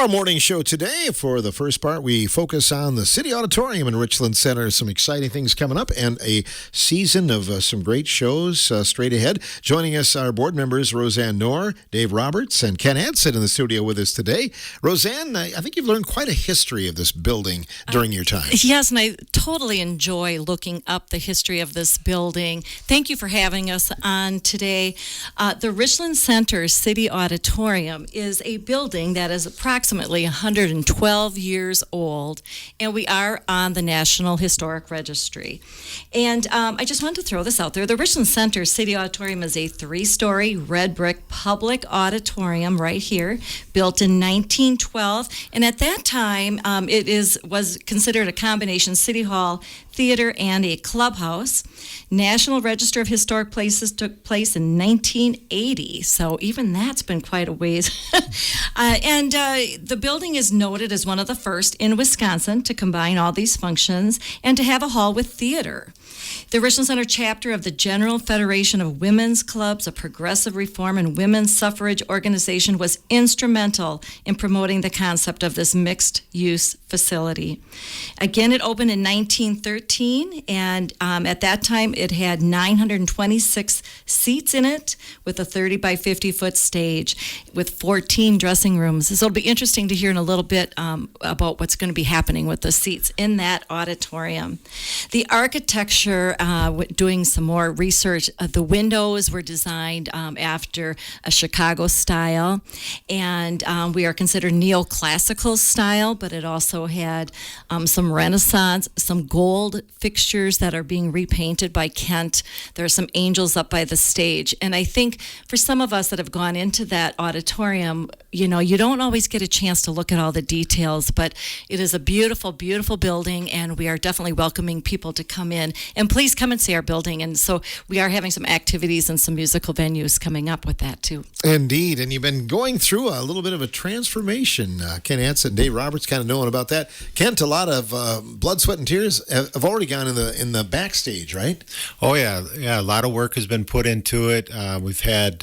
Our morning show today, for the first part, we focus on the City Auditorium in Richland Center. Some exciting things coming up and a season of some great shows straight ahead. Joining us are board members Roseanne Knorr, Dave Roberts, and Ken Hansen in the studio with us today. Roseanne, I think you've learned quite a history of this building during your time. Yes, and I totally enjoy looking up the history of this building. Thank you for having us on today. The Richland Center City Auditorium is a building that is approximately 112 years old, and we are on the National Historic Registry. And I just wanted to throw this out there. The Richland Center City Auditorium is a 3-story red brick public auditorium right here, built in 1912. And at that time, was considered a combination city hall, theater, and a clubhouse. National Register of Historic Places took place in 1980, so even that's been quite a ways. And the building is noted as one of the first in Wisconsin to combine all these functions and to have a hall with theater. The Richland Center chapter of the General Federation of Women's Clubs, a progressive reform and women's suffrage organization, was instrumental in promoting the concept of this mixed-use facility. Again, it opened in 1913, and at that time it had 926 seats in it with a 30 by 50 foot stage with 14 dressing rooms. So it'll be interesting to hear in a little bit about what's going to be happening with the seats in that auditorium. The architecture, doing some more research, the windows were designed after a Chicago style, and we are considered neoclassical style, but it also had some Renaissance, some gold fixtures that are being repainted by Kent. There are some angels up by the stage, and I think for some of us that have gone into that auditorium, you don't always get a chance to look at all the details, but it is a beautiful, beautiful building, and we are definitely welcoming people to come in. And please come and see our building. And so we are having some activities and some musical venues coming up with that, too. Indeed. And you've been going through a little bit of a transformation. Ken Hansen, Dave Roberts kind of knowing about that. Kent, a lot of blood, sweat, and tears have already gone in the backstage, right? Oh, yeah. Yeah, a lot of work has been put into it. We've had,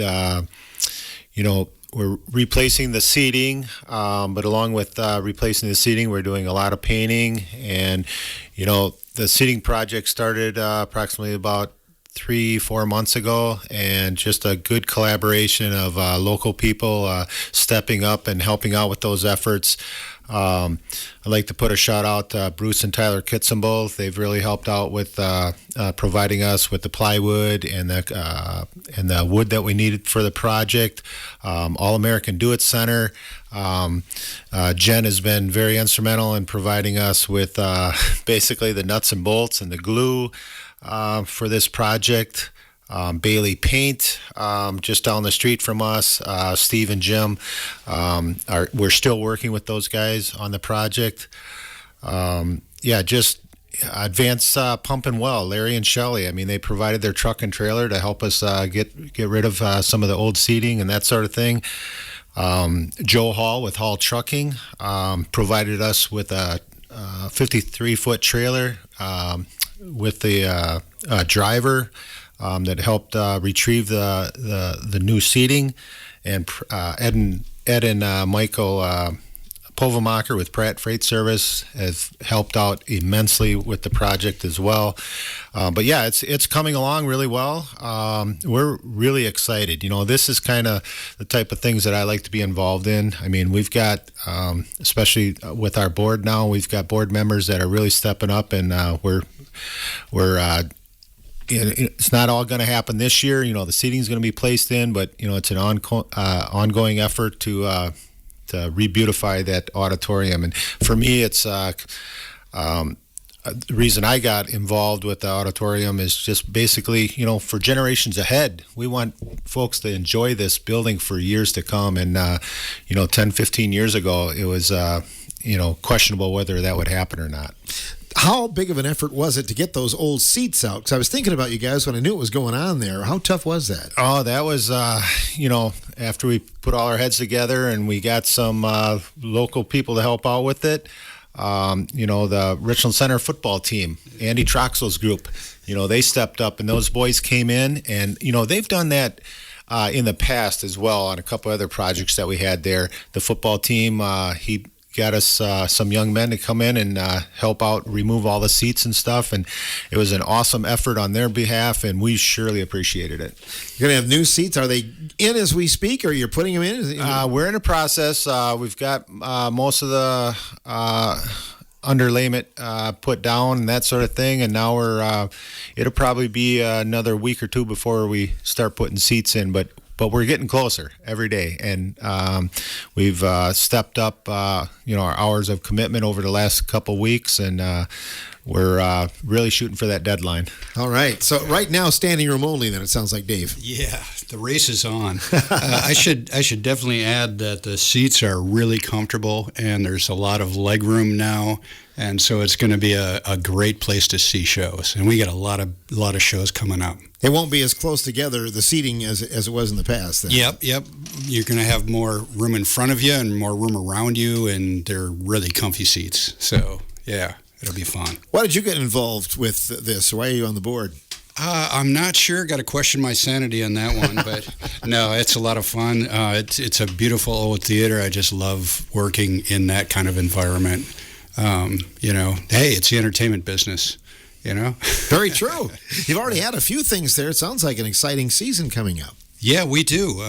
we're replacing the seating, but along with replacing the seating, we're doing a lot of painting. And, the seating project started approximately about 3-4 months ago, and just a good collaboration of local people stepping up and helping out with those efforts. I'd like to put a shout out to Bruce and Tyler Kitzenbull. They've really helped out with providing us with the plywood and the wood that we needed for the project. All American Do It Center. Jen has been very instrumental in providing us with basically the nuts and bolts and the glue for this project. Bailey Paint, just down the street from us. Steve and Jim, we're still working with those guys on the project. Just Advanced Pump and Well, Larry and Shelley. I mean, they provided their truck and trailer to help us get rid of some of the old seating and that sort of thing. Joe Hall with Hall Trucking provided us with a 53-foot trailer with the driver that helped retrieve the new seating, and Ed and Michael Povemacher with Pratt Freight Service has helped out immensely with the project as well. But yeah, it's coming along really well. We're really excited. This is kind of the type of things that I like to be involved in. I mean, we've got, especially with our board now, we've got board members that are really stepping up, and we're it's not all going to happen this year. The seating's going to be placed in, but it's an ongoing effort to re-beautify that auditorium. And for me, it's the reason I got involved with the auditorium is just basically, for generations ahead. We want folks to enjoy this building for years to come. And 10, 15 years ago, it was questionable whether that would happen or not. How big of an effort was it to get those old seats out? Because I was thinking about you guys when I knew what was going on there. How tough was that? Oh, that was, after we put all our heads together and we got some local people to help out with it. The Richland Center football team, Andy Troxel's group, they stepped up, and those boys came in, and, they've done that in the past as well on a couple other projects that we had there. The football team, he got us some young men to come in and help out, remove all the seats and stuff, and it was an awesome effort on their behalf, and we surely appreciated it. You're going to have new seats. Are they in as we speak, or you're putting them in? We're in a process. We've got most of the underlayment put down and that sort of thing, and now it'll probably be another week or two before we start putting seats in, but we're getting closer every day, and we've stepped up our hours of commitment over the last couple weeks, and we're really shooting for that deadline. All right, so right now standing room only then, it sounds like, Dave. Yeah, the race is on. I should definitely add that the seats are really comfortable, and there's a lot of leg room now, and so it's going to be a great place to see shows, and we got a lot of shows coming up. It won't be as close together, the seating, as it was in the past. Then. Yep. You're going to have more room in front of you and more room around you, and they're really comfy seats. So, yeah, it'll be fun. Why did you get involved with this? Why are you on the board? I'm not sure. Got to question my sanity on that one, but no, it's a lot of fun. It's a beautiful old theater. I just love working in that kind of environment. Hey, it's the entertainment business. Very true. You've already had a few things there. It sounds like an exciting season coming up. Yeah, we do.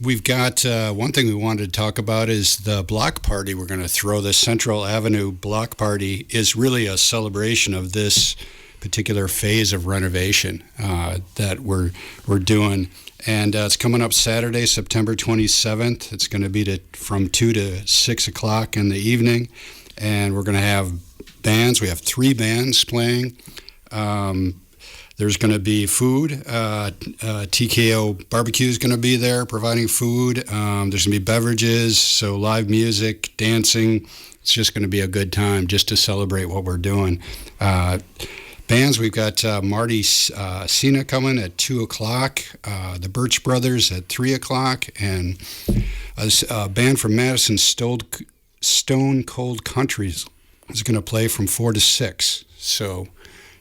We've got one thing we wanted to talk about is the block party we're going to throw. The Central Avenue block party is really a celebration of this particular phase of renovation that we're doing. And it's coming up Saturday, September 27th. It's going to be from 2 to 6 o'clock in the evening. And we're going to have bands. We have 3 bands playing. There's going to be food. TKO Barbecue is going to be there providing food. There's going to be beverages, so live music, dancing. It's just going to be a good time just to celebrate what we're doing. Bands, we've got Marty Cena coming at 2 o'clock, the Birch Brothers at 3 o'clock, and a band from Madison, Stone Cold Countries, is going to play from 4 to 6. So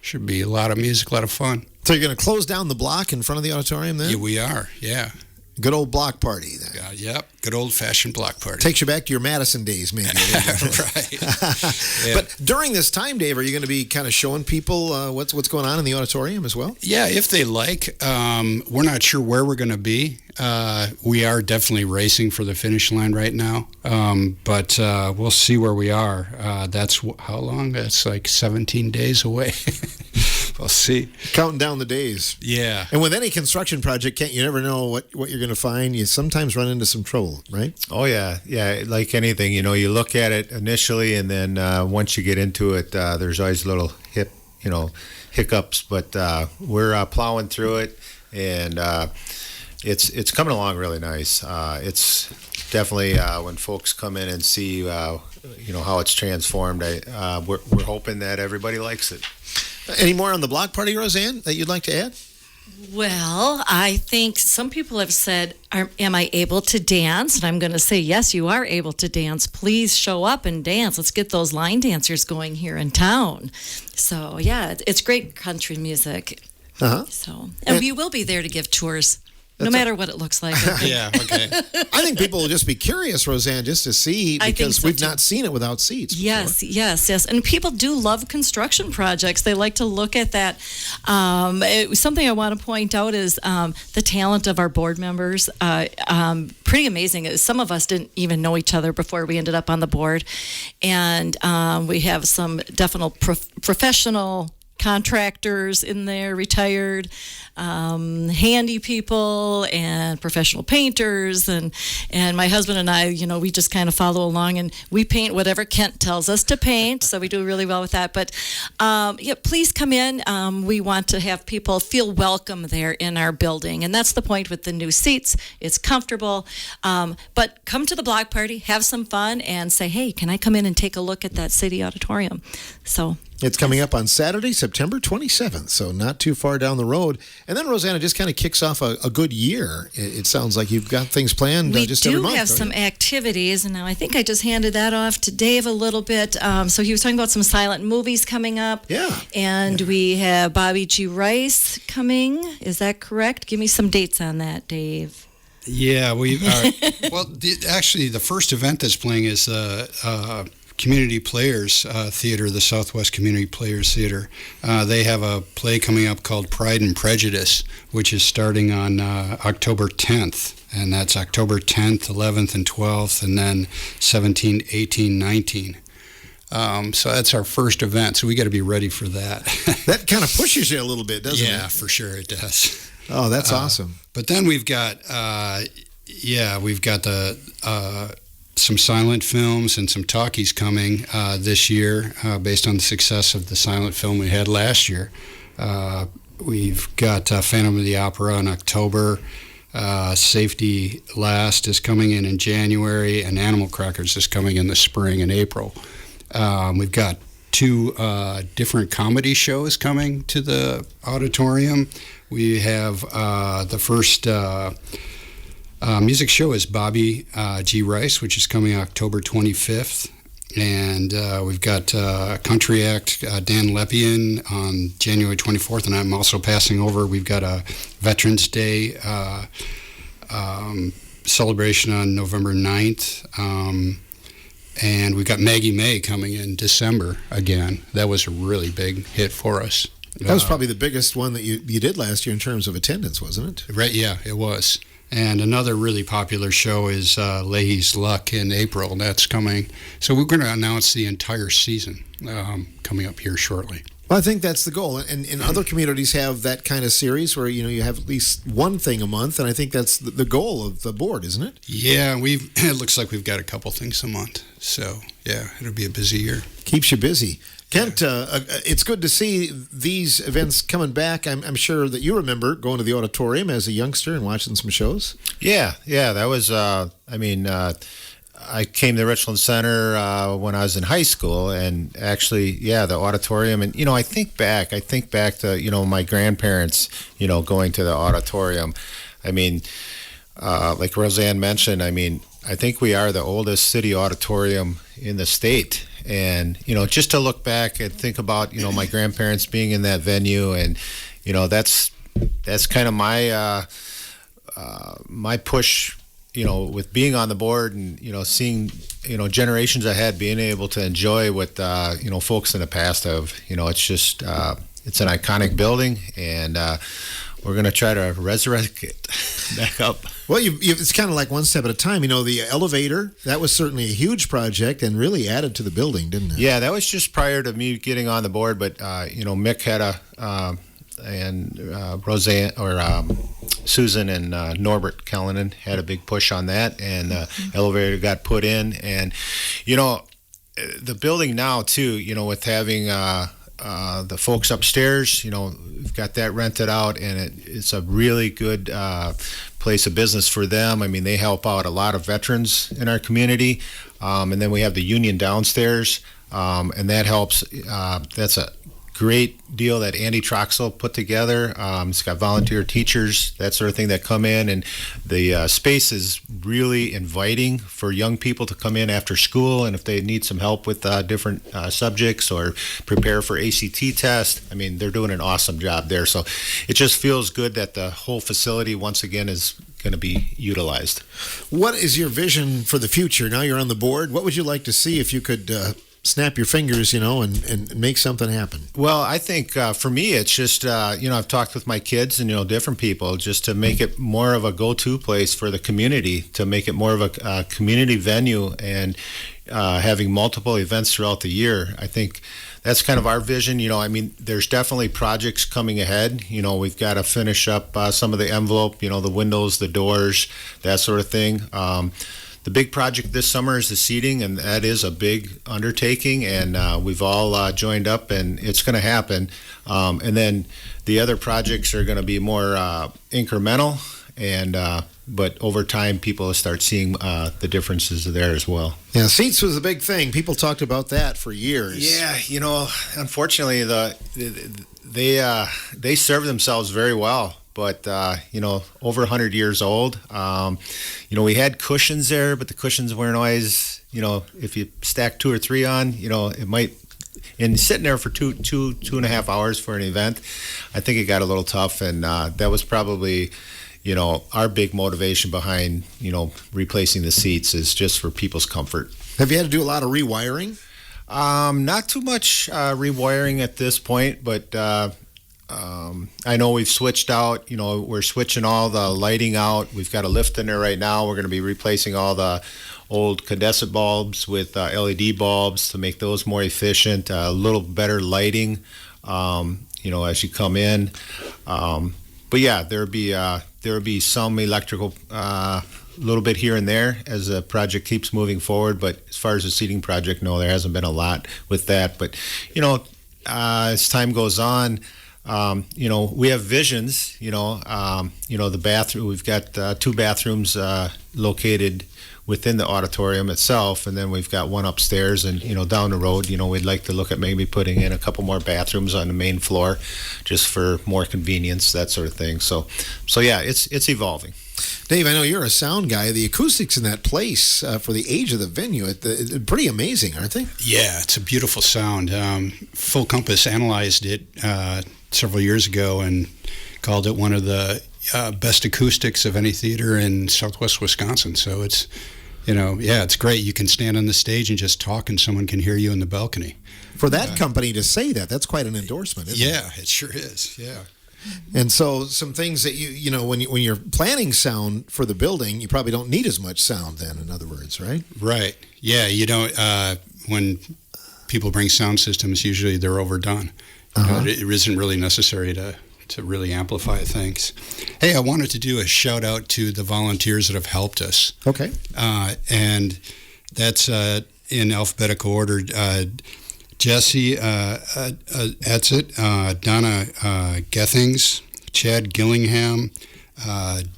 should be a lot of music, a lot of fun. So you're going to close down the block in front of the auditorium then? Yeah, we are, yeah. Good old block party then. Yep, good old-fashioned block party. Takes you back to your Madison days, maybe. Right. Yeah. But during this time, Dave, are you going to be kind of showing people what's going on in the auditorium as well? Yeah, if they like. We're not sure where we're going to be. We are definitely racing for the finish line right now, but we'll see where we are. That's how long? That's like 17 days away. We'll see. Counting down the days. Yeah. And with any construction project, you never know what you're going to find. You sometimes run into some trouble, right? Oh, yeah. Yeah, like anything, you look at it initially, and then once you get into it, there's always little hiccups, but we're plowing through it, and it's coming along really nice. It's definitely when folks come in and see how it's transformed, we're hoping that everybody likes it. Any more on the block party, Roseanne, that you'd like to add? Well, I think some people have said, am I able to dance? And I'm going to say, yes, you are able to dance. Please show up and dance. Let's get those line dancers going here in town. So, yeah, it's great country music. Uh-huh. So, and we will be there to give tours. No matter what it looks like. Yeah, okay. I think people will just be curious, Roseanne, just to see, because we've not seen it without seats before. Yes. And people do love construction projects. They like to look at that. Something I want to point out is the talent of our board members. Pretty amazing. Some of us didn't even know each other before we ended up on the board. And we have some definite professional contractors in there, retired, handy people, and professional painters, and my husband and I, we just kind of follow along, and we paint whatever Kent tells us to paint, so we do really well with that. But please come in. We want to have people feel welcome there in our building, and that's the point with the new seats. It's comfortable, but come to the block party, have some fun, and say, hey, can I come in and take a look at that city auditorium? So It's coming up on Saturday, September 27th, so not too far down the road. And then, Rosanna, just kind of kicks off a good year. It sounds like you've got things planned just every month. We do have some activities, and now I think I just handed that off to Dave a little bit. So he was talking about some silent movies coming up. Yeah. And we have Bobby G. Rice coming. Is that correct? Give me some dates on that, Dave. Yeah, we are. Well, actually, the first event that's playing is Community Players Theater, the Southwest Community Players Theater. They have a play coming up called Pride and Prejudice, which is starting on October 10th. And that's October 10th, 11th, and 12th, and then 17, 18, 19. So that's our first event, so we got to be ready for that. That kind of pushes you a little bit, doesn't it? Yeah, for sure it does. Oh, that's awesome. But then we've got, some silent films and some talkies coming this year based on the success of the silent film we had last year. We've got Phantom of the Opera in October. Safety Last is coming in January, and Animal Crackers is coming in the spring and April. We've got 2 different comedy shows coming to the auditorium. We have the first music show is Bobby G. Rice, which is coming October 25th. And we've got country act Dan Lepian on January 24th. And I'm also passing over, we've got a Veterans Day celebration on November 9th. And we've got Maggie May coming in December again. That was a really big hit for us. That was probably the biggest one that you did last year in terms of attendance, wasn't it? Right, yeah, it was. And another really popular show is Leahy's Luck in April. That's coming. So we're going to announce the entire season coming up here shortly. Well, I think that's the goal. And other communities have that kind of series where, you have at least one thing a month, and I think that's the goal of the board, isn't it? Yeah, it looks like we've got a couple things a month. So, yeah, it'll be a busy year. Keeps you busy. Kent, it's good to see these events coming back. I'm sure that you remember going to the auditorium as a youngster and watching some shows. Yeah, that was, I came to Richland Center when I was in high school, and actually, the auditorium. And, I think back to, my grandparents, going to the auditorium. I mean, like Roseanne mentioned, I think we are the oldest city auditorium in the state. And, just to look back and think about, my grandparents being in that venue, and, that's kind of my my push, with being on the board and, seeing, generations ahead, being able to enjoy what, folks in the past have. It's just, it's an iconic building, and we're going to try to resurrect it back up. Well, it's kind of like one step at a time. The elevator, that was certainly a huge project and really added to the building, didn't it? Yeah, that was just prior to me getting on the board. But, Mick had and Roseanne, or Susan and Norbert Kellenen had a big push on that, and the elevator got put in. And, the building now, too, with having the folks upstairs, we've got that rented out, and it's a really good place of business for them. They help out a lot of veterans in our community, and then we have the union downstairs, and that helps. That's a great deal that Andy Troxel put together. It's got volunteer teachers, that sort of thing, that come in, and the space is really inviting for young people to come in after school, and if they need some help with different subjects or prepare for ACT test, they're doing an awesome job there. So it just feels good that the whole facility once again is going to be utilized. What is your vision for the future? Now you're on the board. What would you like to see if you could snap your fingers, and make something happen? Well, I think for me, it's just, I've talked with my kids and, different people, just to make it more of a go-to place for the community, to make it more of a community venue, and having multiple events throughout the year. I think that's kind of our vision. There's definitely projects coming ahead. We've got to finish up some of the envelope, the windows, the doors, that sort of thing. The big project this summer is the seating, and that is a big undertaking, and we've all joined up, and it's going to happen. And then the other projects are going to be more incremental, and but over time, people start seeing the differences there as well. Yeah, seats was a big thing. People talked about that for years. Yeah, unfortunately, they serve themselves very well. But, over 100 years old. We had cushions there, but the cushions weren't always, if you stack 2 or 3 on, it might, and sitting there for two and a half hours for an event, I think it got a little tough. And that was probably, our big motivation behind, replacing the seats is just for people's comfort. Have you had to do a lot of rewiring? Not too much rewiring at this point, but I know we've switched out, we're switching all the lighting out. We've got a lift in there right now. We're going to be replacing all the old condensate bulbs with LED bulbs to make those more efficient, a little better lighting, as you come in. But yeah, there'll be some electrical, a little bit here and there as the project keeps moving forward. But as far as the seating project, no, there hasn't been a lot with that. But, as time goes on, we have visions, the bathroom, we've got 2 bathrooms located within the auditorium itself, and then we've got one upstairs, and, down the road, we'd like to look at maybe putting in a couple more bathrooms on the main floor just for more convenience, that sort of thing. So yeah, it's evolving. Dave, I know you're a sound guy. The acoustics in that place for the age of the venue, it's pretty amazing, aren't they? Yeah, it's a beautiful sound. Full Compass analyzed it several years ago and called it one of the best acoustics of any theater in Southwest Wisconsin. So it's, it's great. You can stand on the stage and just talk, and someone can hear you in the balcony. For that company to say that's quite an endorsement, isn't it? Yeah, it sure is. Yeah. And so some things that when you're planning sound for the building, you probably don't need as much sound then, in other words, right? Right. Yeah, you don't, when people bring sound systems, usually they're overdone. It isn't really necessary to really amplify things. Hey, I wanted to do a shout out to the volunteers that have helped us. Okay. And that's in alphabetical order. Jesse Etzett, Donna Gethings, Chad Gillingham,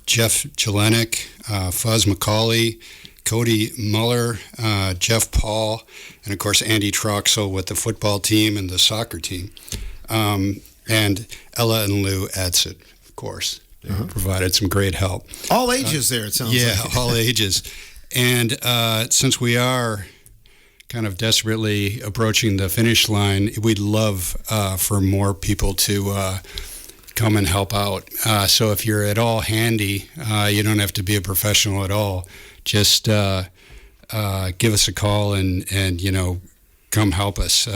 Jeff Jelenik, Fuzz McCauley, Cody Muller, Jeff Paul, and of course Andy Troxel with the football team and the soccer team. And Ella and Lou Etzett, of course, provided some great help. All ages there, it sounds like. Yeah, all ages. And since we are kind of desperately approaching the finish line, we'd love for more people to come and help out. So if you're at all handy, you don't have to be a professional at all. Just give us a call and come help us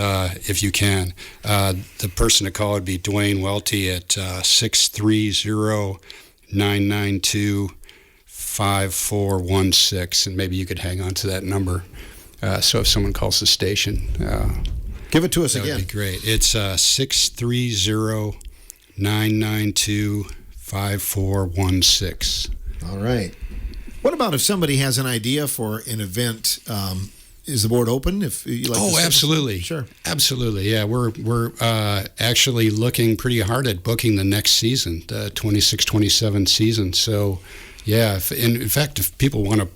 if you can. The person to call would be Dwayne Welty at 630-992-5416, and maybe you could hang on to that number. So if someone calls the station, give it to us that again. That would be great. It's 630-992-5416. All right. What about if somebody has an idea for an event? Is the board open? If you like? Oh, absolutely. Sure. Absolutely. Yeah, we're actually looking pretty hard at booking the next season, the 26-27 season. So, yeah. In fact, if people want to,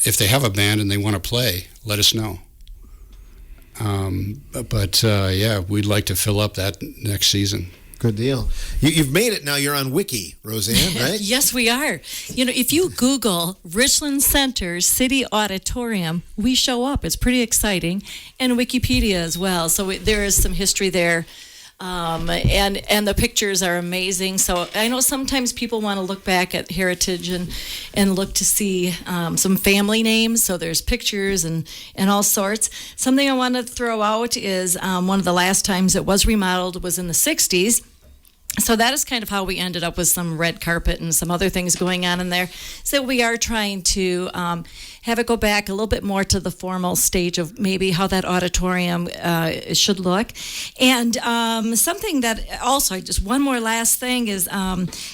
if they have a band and they want to play, let us know. But we'd like to fill up that next season. Good deal. You've made it now. You're on Wiki, Roseanne, right? Yes, we are. If you Google Richland Center City Auditorium, we show up. It's pretty exciting. And Wikipedia as well. So there is some history there. And the pictures are amazing. So I know sometimes people want to look back at heritage and look to see some family names. So there's pictures and all sorts. Something I want to throw out is one of the last times it was remodeled was in the 60s. So that is kind of how we ended up with some red carpet and some other things going on in there. So we are trying to have it go back a little bit more to the formal stage of maybe how that auditorium should look. And something that also, just one more last thing is,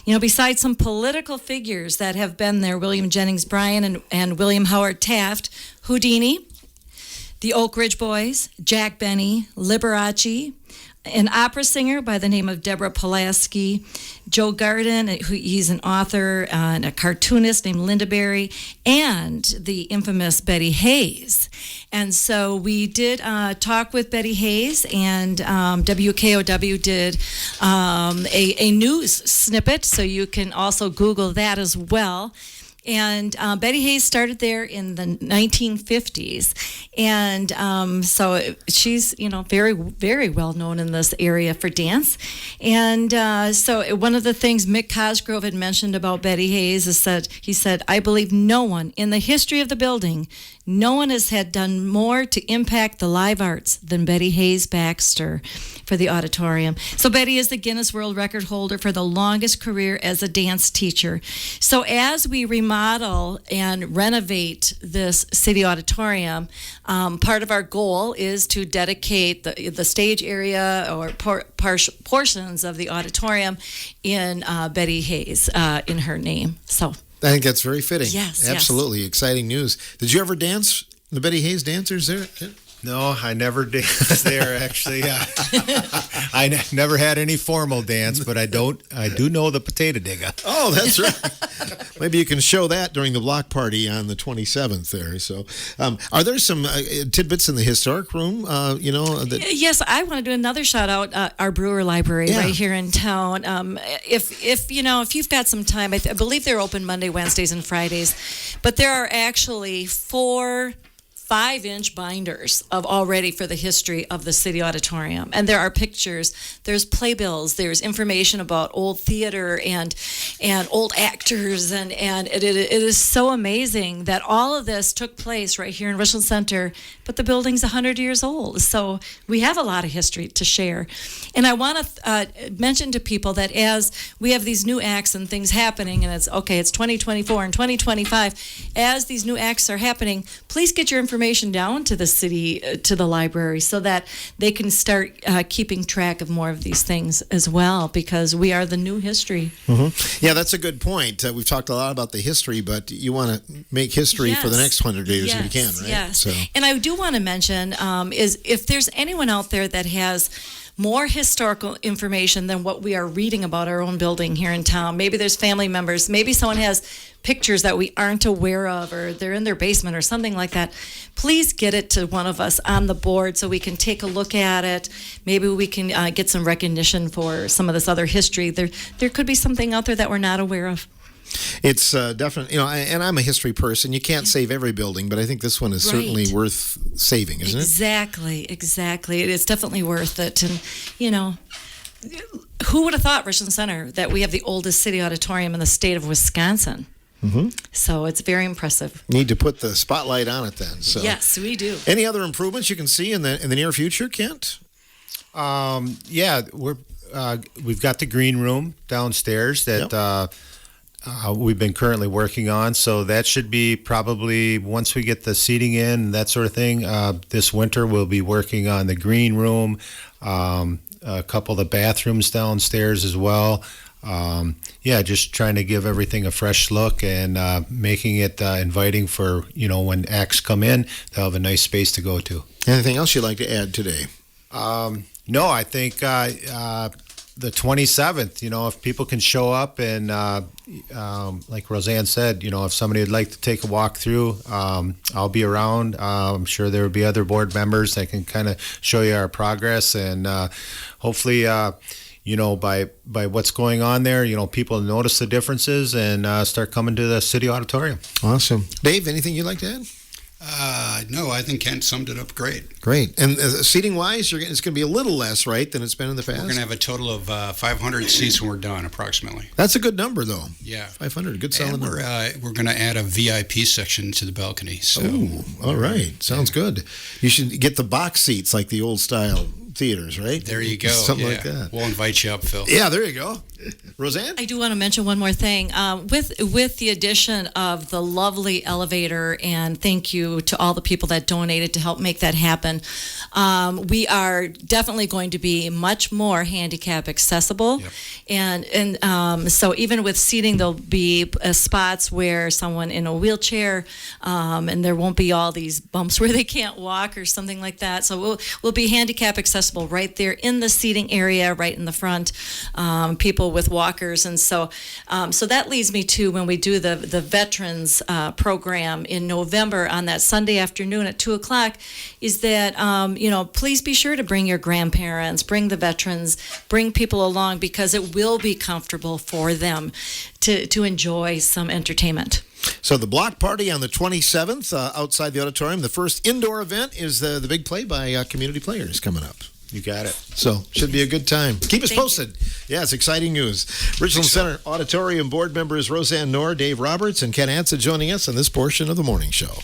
besides some political figures that have been there, William Jennings Bryan and William Howard Taft, Houdini, the Oak Ridge Boys, Jack Benny, Liberace, an opera singer by the name of Deborah Pulaski, Joe Garden, he's an author and a cartoonist named Linda Berry, and the infamous Betty Hayes. And so we did talk with Betty Hayes, and WKOW did a news snippet, so you can also Google that as well. And Betty Hayes started there in the 1950s, and so she's very, very well known in this area for dance. And so one of the things Mick Cosgrove had mentioned about Betty Hayes is that he said, "I believe no one in the history of the building, no one has had done more to impact the live arts than Betty Hayes Baxter for the auditorium." So Betty is the Guinness World Record holder for the longest career as a dance teacher. So as we remodel and renovate this city auditorium, part of our goal is to dedicate the stage area or portions of the auditorium in Betty Hayes in her name. So I think that's very fitting. Yes, absolutely. Yes. Exciting news. Did you ever dance the Betty Hayes dancers there? No, I never danced there, actually. I never had any formal dance, but I do know the potato digger. Oh, that's right. Maybe you can show that during the block party on the 27th there. So, are there some tidbits in the historic room, Yes, I want to do another shout out, our Brewer Library right here in town. If you've got some time, I believe they're open Monday, Wednesdays, and Fridays, but there are actually 4 5-inch binders already for the history of the city auditorium, and there are pictures, there's playbills, there's information about old theater and old actors, and it is so amazing that all of this took place right here in Richland Center, but the building's 100 years old, so we have a lot of history to share. And I want to mention to people that as we have these new acts and things happening, and it's 2024 and 2025, as these new acts are happening, please get your information down to the city, to the library, so that they can start keeping track of more of these things as well, because we are the new history. Mm-hmm. Yeah, that's a good point. We've talked a lot about the history, but you want to make history for the next 100 years if you can, right? Yes. So. And I do want to mention is if there's anyone out there that has more historical information than what we are reading about our own building here in town. Maybe there's family members, maybe someone has pictures that we aren't aware of, or they're in their basement or something like that. Please get it to one of us on the board so we can take a look at it. Maybe we can get some recognition for some of this other history. There could be something out there that we're not aware of. It's definitely, and I'm a history person. You can't save every building, but I think this one is certainly worth saving, isn't it? Exactly. It is definitely worth it. And, who would have thought, Richland Center, that we have the oldest city auditorium in the state of Wisconsin? Mm-hmm. So it's very impressive. Need to put the spotlight on it then. So. Yes, we do. Any other improvements you can see in the near future, Kent? We've got the green room downstairs that we've been currently working on, so that should be probably, once we get the seating in and that sort of thing, this winter we'll be working on the green room, a couple of the bathrooms downstairs as well. Just trying to give everything a fresh look and making it inviting for, when acts come in, they'll have a nice space to go to. Anything else you'd like to add today? No, I think the 27th, if people can show up and like Roseanne said, if somebody would like to take a walk through, I'll be around. I'm sure there will be other board members that can kind of show you our progress, and hopefully, by what's going on there, people notice the differences and start coming to the city auditorium. Awesome. Dave, anything you'd like to add? No, I think Kent summed it up great. Great. And seating-wise, it's going to be a little less, right, than it's been in the past? We're going to have a total of 500 seats when we're done, approximately. That's a good number, though. Yeah. 500, good solid number. We're going to add a VIP section to the balcony. So. Oh, all right. Sounds good. You should get the box seats like the old-style theaters, right? There you go. Something like that. We'll invite you up, Phil. Yeah, there you go. Roseanne? I do want to mention one more thing. With the addition of the lovely elevator, and thank you to all the people that donated to help make that happen, we are definitely going to be much more handicap accessible. Yep. And so even with seating, there'll be spots where someone in a wheelchair, and there won't be all these bumps where they can't walk or something like that. So we'll be handicap accessible accessible right there in the seating area, right in the front. People with walkers, and so that leads me to when we do the veterans program in November on that Sunday afternoon at 2:00. Is that please be sure to bring your grandparents, bring the veterans, bring people along, because it will be comfortable for them to enjoy some entertainment. So the block party on the 27th outside the auditorium. The first indoor event is the big play by community players coming up. You got it. So should be a good time. Keep us Thank posted. Yeah, it's exciting news. Richland Center Auditorium board members Roseanne Knorr, Dave Roberts, and Ken Ansa joining us on this portion of the morning show.